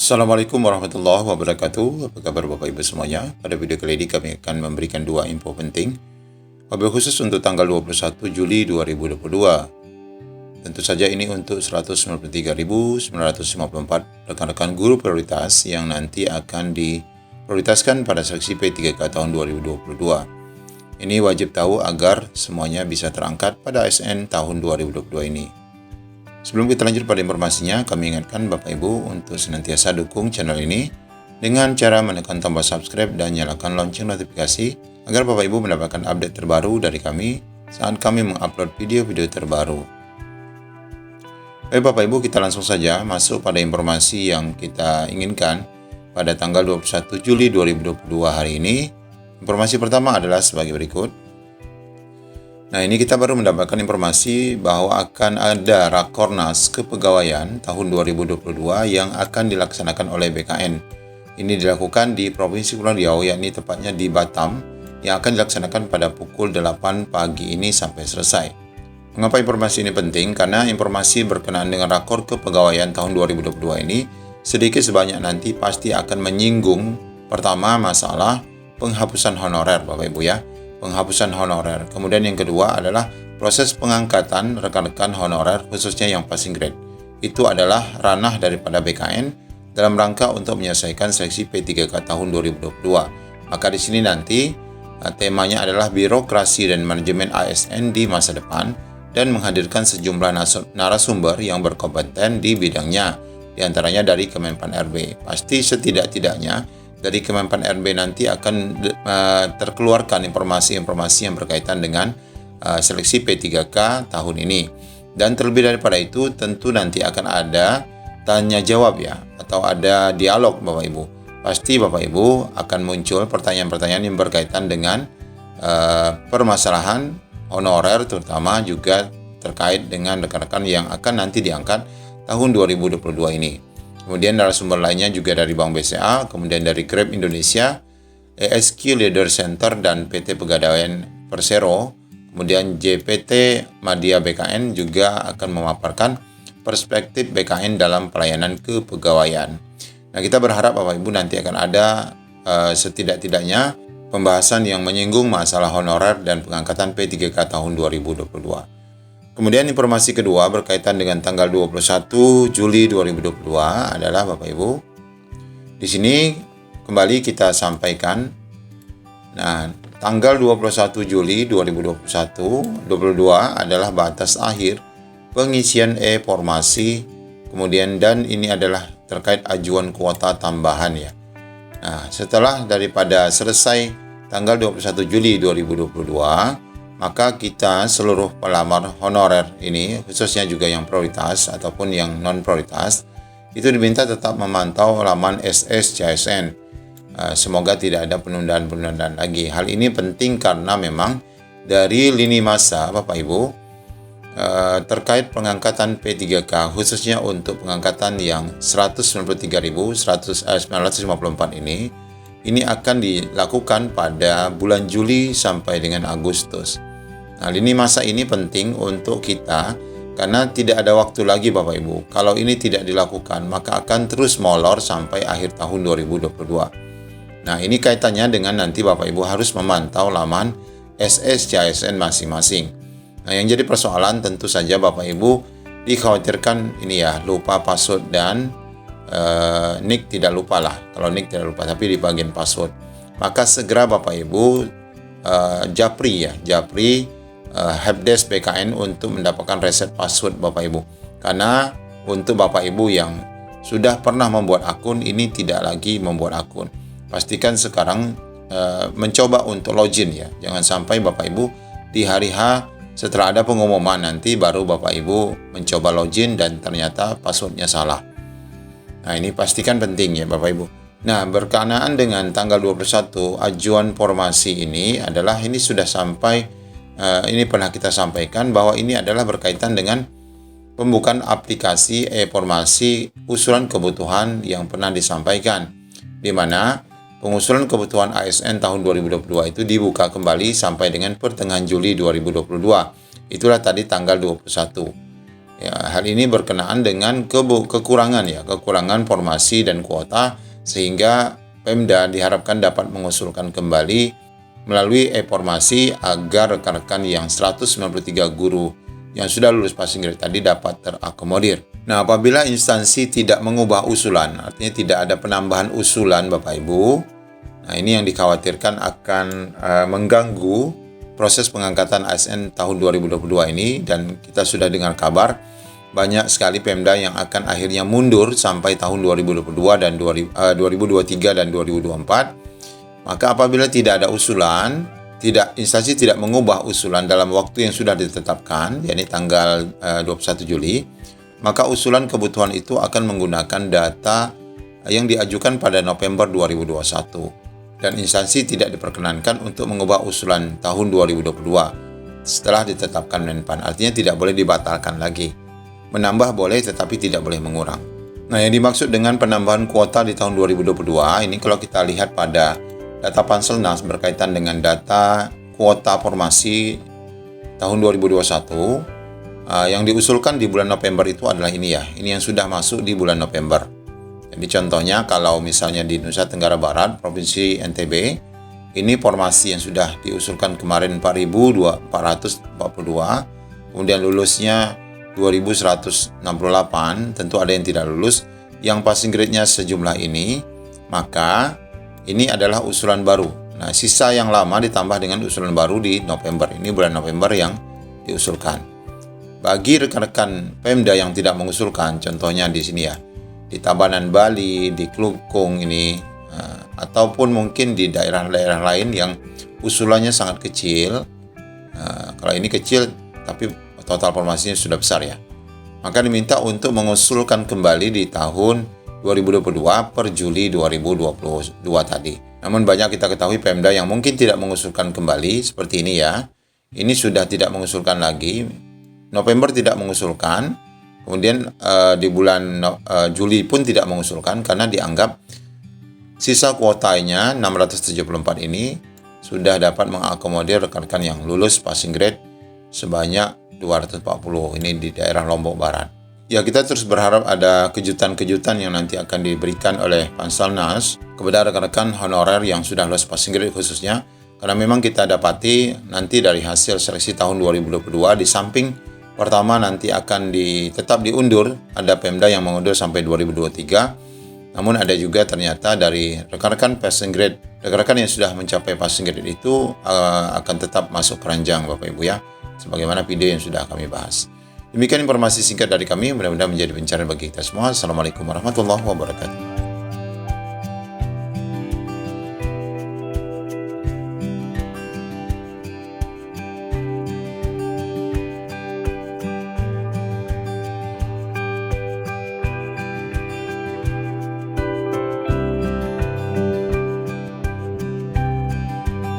Assalamualaikum warahmatullahi wabarakatuh. Apa kabar Bapak Ibu semuanya? Pada video kali ini kami akan memberikan dua info penting, wabil khusus untuk tanggal 21 Juli 2022. Tentu saja ini untuk 193.954 rekan-rekan guru prioritas yang nanti akan diprioritaskan pada seleksi P3K tahun 2022. Ini wajib tahu agar semuanya bisa terangkat pada ASN tahun 2022 ini. Sebelum kita lanjut pada informasinya, kami ingatkan Bapak Ibu untuk senantiasa dukung channel ini dengan cara menekan tombol subscribe dan nyalakan lonceng notifikasi agar Bapak Ibu mendapatkan update terbaru dari kami saat kami mengupload video-video terbaru. Baik Bapak Ibu, kita langsung saja masuk pada informasi yang kita inginkan pada tanggal 21 Juli 2022 hari ini. Informasi pertama adalah sebagai berikut. Nah, ini kita baru mendapatkan informasi bahwa akan ada Rakornas Kepegawaian tahun 2022 yang akan dilaksanakan oleh BKN. Ini dilakukan di Provinsi Kepulauan Riau, yakni tepatnya di Batam, yang akan dilaksanakan pada pukul 8 pagi ini sampai selesai. Mengapa informasi ini penting? Karena informasi berkenaan dengan Rakor Kepegawaian tahun 2022 ini sedikit sebanyak nanti pasti akan menyinggung pertama masalah penghapusan honorer Bapak Ibu ya. Penghapusan honorer. Kemudian yang kedua adalah proses pengangkatan rekan-rekan honorer khususnya yang passing grade. Itu adalah ranah daripada BKN dalam rangka untuk menyelesaikan seleksi P3K tahun 2022. Maka di sini nanti temanya adalah birokrasi dan manajemen ASN di masa depan dan menghadirkan sejumlah narasumber yang berkompeten di bidangnya, di antaranya dari Kemenpan RB. Pasti setidak-tidaknya dari Kemenpan RB nanti akan terkeluarkan informasi-informasi yang berkaitan dengan seleksi P3K tahun ini. Dan terlebih daripada itu tentu nanti akan ada tanya jawab ya, atau ada dialog Bapak Ibu. Pasti Bapak Ibu akan muncul pertanyaan-pertanyaan yang berkaitan dengan permasalahan honorer, terutama juga terkait dengan rekan-rekan yang akan nanti diangkat tahun 2022 ini. Kemudian narasumber lainnya juga dari Bank BCA, kemudian dari Grab Indonesia, ESQ Leader Center dan PT Pegadaian Persero, kemudian JPT Madya BKN juga akan memaparkan perspektif BKN dalam pelayanan kepegawaian. Nah, kita berharap Bapak Ibu nanti akan ada setidak-tidaknya pembahasan yang menyinggung masalah honorer dan pengangkatan P3K tahun 2022. Kemudian informasi kedua berkaitan dengan tanggal 21 Juli 2022 adalah Bapak Ibu. Di sini kembali kita sampaikan. Nah, tanggal 21 Juli 2022 adalah batas akhir pengisian e-formasi. Kemudian dan ini adalah terkait ajuan kuota tambahan ya. Nah, setelah daripada selesai tanggal 21 Juli 2022, maka kita seluruh pelamar honorer ini, khususnya juga yang prioritas ataupun yang non-prioritas, itu diminta tetap memantau laman SSCSN. Semoga tidak ada penundaan-penundaan lagi. Hal ini penting karena memang dari lini masa Bapak Ibu terkait pengangkatan P3K khususnya untuk pengangkatan yang 193.954 ini akan dilakukan pada bulan Juli sampai dengan Agustus. Nah, lini masa ini penting untuk kita karena tidak ada waktu lagi Bapak Ibu. Kalau ini tidak dilakukan, maka akan terus molor sampai akhir tahun 2022. Nah, ini kaitannya dengan nanti Bapak Ibu harus memantau laman SSCSN masing-masing. Nah, yang jadi persoalan tentu saja Bapak Ibu dikhawatirkan ini ya, lupa password dan nick tidak lupa lah. Kalau nick tidak lupa, tapi di bagian password. Maka segera Bapak Ibu japri helpdesk BKN untuk mendapatkan reset password Bapak Ibu. Karena untuk Bapak Ibu yang sudah pernah membuat akun, ini tidak lagi membuat akun. Pastikan sekarang mencoba untuk login ya. Jangan sampai Bapak Ibu di hari H setelah ada pengumuman nanti baru Bapak Ibu mencoba login dan ternyata passwordnya salah. Nah, ini pastikan penting ya Bapak Ibu. Nah, berkenaan dengan tanggal 21 ajuan formasi ini adalah ini sudah sampai, ini pernah kita sampaikan bahwa ini adalah berkaitan dengan pembukaan aplikasi e-formasi usulan kebutuhan yang pernah disampaikan. Di mana pengusulan kebutuhan ASN tahun 2022 itu dibuka kembali sampai dengan pertengahan Juli 2022. Itulah tadi tanggal 21. Ya, hal ini berkenaan dengan kekurangan formasi dan kuota, sehingga Pemda diharapkan dapat mengusulkan kembali melalui e-formasi agar rekan-rekan yang 193 guru yang sudah lulus passing grade tadi dapat terakomodir. Nah, apabila instansi tidak mengubah usulan, artinya tidak ada penambahan usulan Bapak Ibu, nah ini yang dikhawatirkan akan mengganggu proses pengangkatan ASN tahun 2022 ini, dan kita sudah dengar kabar banyak sekali Pemda yang akan akhirnya mundur sampai tahun 2022 dan 2023 dan 2024. Maka apabila tidak ada usulan, instansi tidak mengubah usulan dalam waktu yang sudah ditetapkan, yakni tanggal 21 Juli, maka usulan kebutuhan itu akan menggunakan data yang diajukan pada November 2021. Dan instansi tidak diperkenankan untuk mengubah usulan tahun 2022 setelah ditetapkan Menpan. Artinya tidak boleh dibatalkan lagi. Menambah boleh tetapi tidak boleh mengurang. Nah, yang dimaksud dengan penambahan kuota di tahun 2022 ini kalau kita lihat pada data Panselnas berkaitan dengan data kuota formasi tahun 2021 yang diusulkan di bulan November itu adalah ini ya. Ini yang sudah masuk di bulan November. Jadi contohnya kalau misalnya di Nusa Tenggara Barat, Provinsi NTB, ini formasi yang sudah diusulkan kemarin 4.442, kemudian lulusnya 2.168, tentu ada yang tidak lulus, yang passing grade-nya sejumlah ini, maka ini adalah usulan baru. Nah, sisa yang lama ditambah dengan usulan baru di November, ini bulan November yang diusulkan. Bagi rekan-rekan Pemda yang tidak mengusulkan, contohnya di sini ya, di Tabanan Bali, di Klungkung ini, ataupun mungkin di daerah-daerah lain yang usulannya sangat kecil. Kalau ini kecil tapi total formasinya sudah besar ya, maka diminta untuk mengusulkan kembali di tahun 2022 per Juli 2022 tadi. Namun banyak kita ketahui Pemda yang mungkin tidak mengusulkan kembali seperti ini ya. Ini sudah tidak mengusulkan lagi. November tidak mengusulkan. Kemudian di bulan Juli pun tidak mengusulkan karena dianggap sisa kuotanya 674 ini sudah dapat mengakomodir rekan-rekan yang lulus passing grade sebanyak 240 ini di daerah Lombok Barat. Ya, kita terus berharap ada kejutan-kejutan yang nanti akan diberikan oleh Panselnas kepada rekan-rekan honorer yang sudah lulus passing grade khususnya, karena memang kita dapati nanti dari hasil seleksi tahun 2022 di samping pertama nanti akan tetap diundur, ada Pemda yang mengundur sampai 2023. Namun ada juga ternyata dari rekan-rekan passing grade, rekan-rekan yang sudah mencapai passing grade itu akan tetap masuk keranjang Bapak Ibu ya, sebagaimana video yang sudah kami bahas. Demikian informasi singkat dari kami, mudah-mudahan menjadi pencerahan bagi kita semua. Assalamualaikum warahmatullahi wabarakatuh.